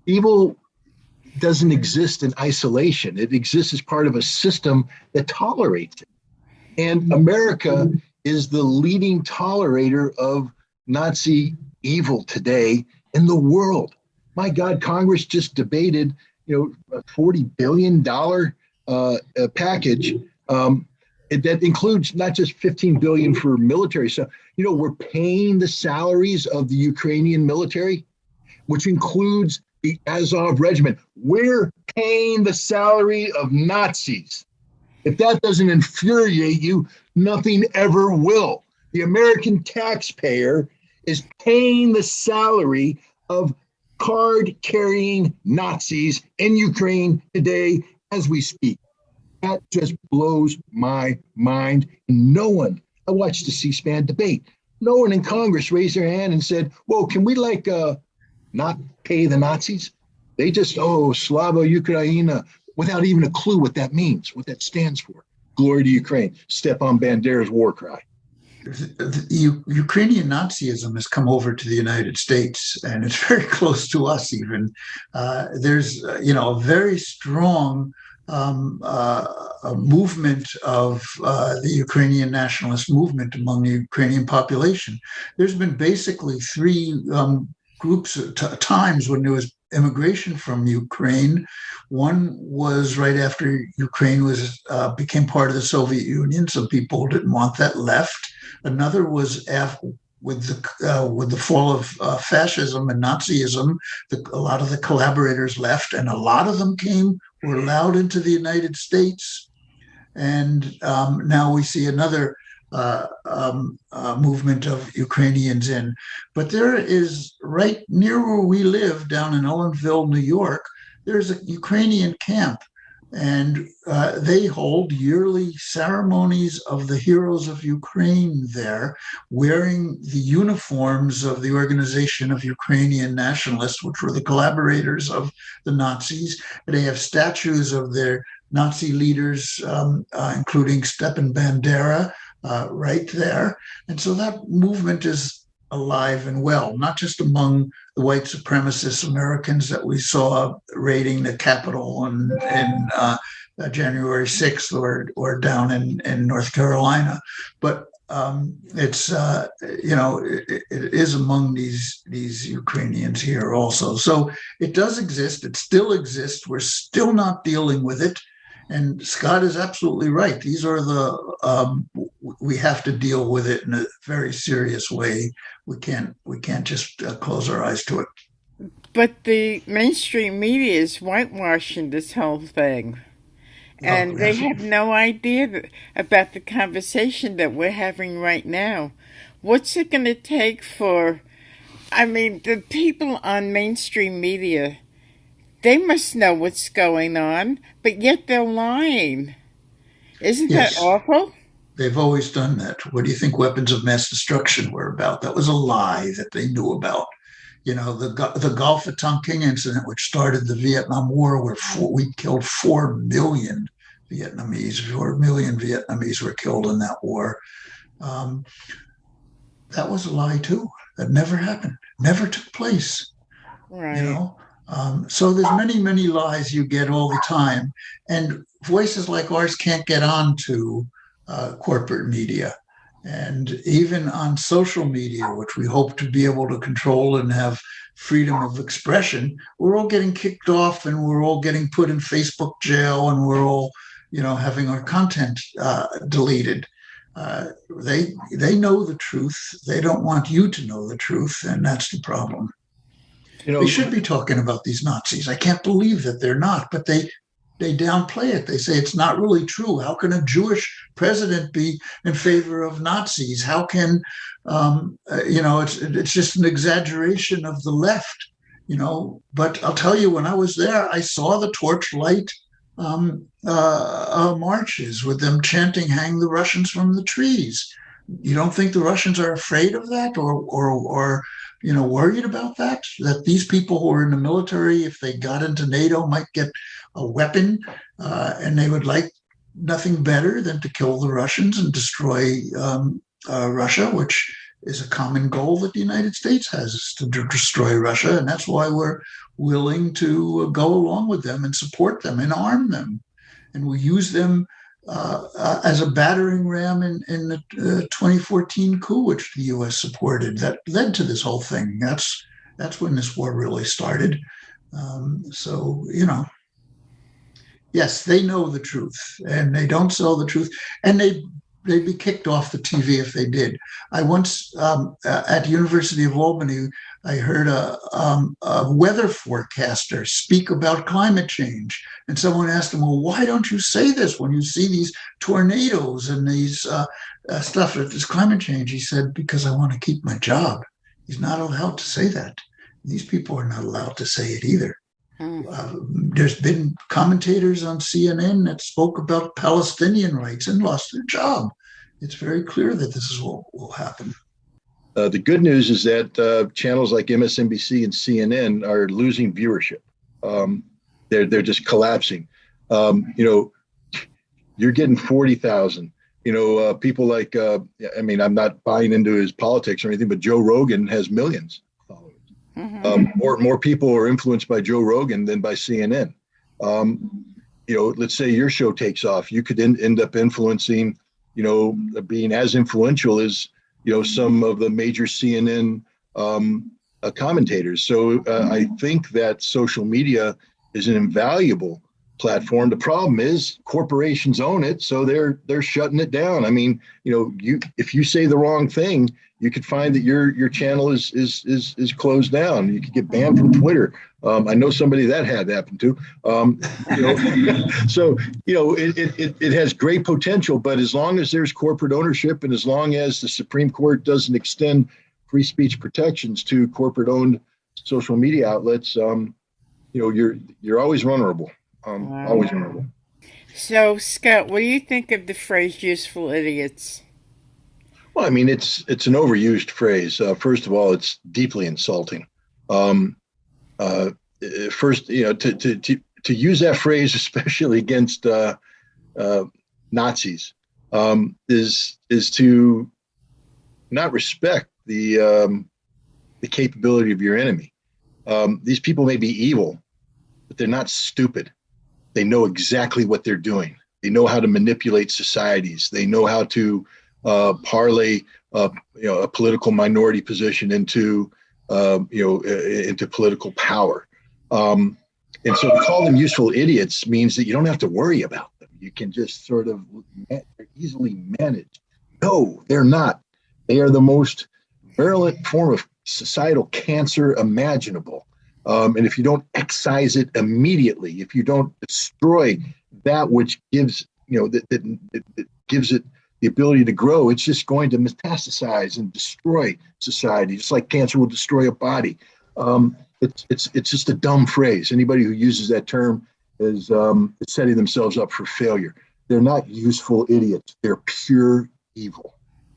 Evil doesn't exist in isolation. It exists as part of a system that tolerates it. And America is the leading tolerator of Nazi evil today in the world. My God, Congress just debated, a $40 billion package that includes not just 15 billion for military stuff. We're paying the salaries of the Ukrainian military, which includes the Azov regiment. We're paying the salary of Nazis. If that doesn't infuriate you, nothing ever will. The American taxpayer is paying the salary of card-carrying Nazis in Ukraine today as we speak. That just blows my mind. No one, I watched the C-SPAN debate, no one in Congress raised their hand and said, whoa, can we not pay the Nazis? They just, Slava Ukraina, without even a clue what that means, what that stands for. Glory to Ukraine, Stepan Bandera's war cry. Ukrainian Nazism has come over to the United States, and it's very close to us even. There's, a very strong a movement of the Ukrainian nationalist movement among the Ukrainian population. There's been basically three groups at times when there was immigration from Ukraine. One was right after Ukraine became part of the Soviet Union, so people didn't want that, left. Another was with the fall of fascism and Nazism, a lot of the collaborators left, and a lot of them were allowed into the United States. And now we see another movement of Ukrainians in. But there is, right near where we live, down in Ellenville, New York, there's a Ukrainian camp. And they hold yearly ceremonies of the heroes of Ukraine there, wearing the uniforms of the Organization of Ukrainian Nationalists, which were the collaborators of the Nazis. They have statues of their Nazi leaders, including Stepan Bandera, right there. And so that movement is alive and well, not just among the white supremacist Americans that we saw raiding the Capitol on January 6th or down in North Carolina, but it's it is among these Ukrainians here also. So it does exist. It still exists. We're still not dealing with it. And Scott is absolutely right. These are we have to deal with it in a very serious way. We can't just close our eyes to it. But the mainstream media is whitewashing this whole thing. And they have no idea about the conversation that we're having right now. What's it going to take the people on mainstream media, they must know what's going on, but yet they're lying. Isn't that awful? They've always done that. What do you think weapons of mass destruction were about? That was a lie that they knew about. The Gulf of Tonkin incident, which started the Vietnam War, where we killed 4 million Vietnamese. 4 million Vietnamese were killed in that war. That was a lie too. That never happened. Never took place. Right. So there's many, many lies you get all the time, and voices like ours can't get on to corporate media. And even on social media, which we hope to be able to control and have freedom of expression, we're all getting kicked off, and we're all getting put in Facebook jail, and we're all, having our content deleted. They know the truth. They don't want you to know the truth, and that's the problem. We should be talking about these Nazis. I can't believe that they're not, but they downplay it. They say it's not really true. How can a Jewish president be in favor of Nazis? How can, it's just an exaggeration of the left, But I'll tell you, when I was there, I saw the torchlight marches with them chanting, "Hang the Russians from the trees." You don't think the Russians are afraid of that or worried about that these people who are in the military, if they got into NATO, might get a weapon, and they would like nothing better than to kill the Russians and destroy Russia, which is a common goal that the United States has, is to destroy Russia. And that's why we're willing to go along with them and support them and arm them. And we use them as a battering ram in the 2014 coup, which the U.S. supported, that led to this whole thing. That's when this war really started. So, yes, they know the truth, and they don't sell the truth, and they'd be kicked off the TV if they did. I once, at the University of Albany, I heard a weather forecaster speak about climate change. And someone asked him, well, why don't you say this when you see these tornadoes and these stuff that is climate change? He said, because I want to keep my job. He's not allowed to say that. These people are not allowed to say it either. There's been commentators on CNN that spoke about Palestinian rights and lost their job. It's very clear that this is what will happen. The good news is that channels like MSNBC and CNN are losing viewership. They're just collapsing. You're getting 40,000. People like, I'm not buying into his politics or anything, but Joe Rogan has millions of followers. Mm-hmm. More people are influenced by Joe Rogan than by CNN. Let's say your show takes off. You could end up influencing, being as influential as, some of the major CNN commentators. So I think that social media is an invaluable platform. The problem is corporations own it, so they're shutting it down. If you say the wrong thing, you could find that your channel is closed down. You could get banned from Twitter. I know somebody that had happened to. So it has great potential, but as long as there's corporate ownership and as long as the Supreme Court doesn't extend free speech protections to corporate-owned social media outlets, you're always vulnerable. Wow. Always vulnerable. So, Scott, what do you think of the phrase "useful idiots"? Well, it's an overused phrase. First of all, it's deeply insulting. First, to use that phrase, especially against Nazis, is to not respect the capability of your enemy. These people may be evil, but they're not stupid. They know exactly what they're doing. They know how to manipulate societies. They know how to parlay a political minority position into political power. And so to call them useful idiots means that you don't have to worry about them. You can just sort of easily manage. No, they're not. They are the most virulent form of societal cancer imaginable. And if you don't excise it immediately, if you don't destroy that which gives, that gives it the ability to grow, it's just going to metastasize and destroy society, just like cancer will destroy a body. It's just a dumb phrase. Anybody who uses that term is setting themselves up for failure. They're not useful idiots. They're pure evil.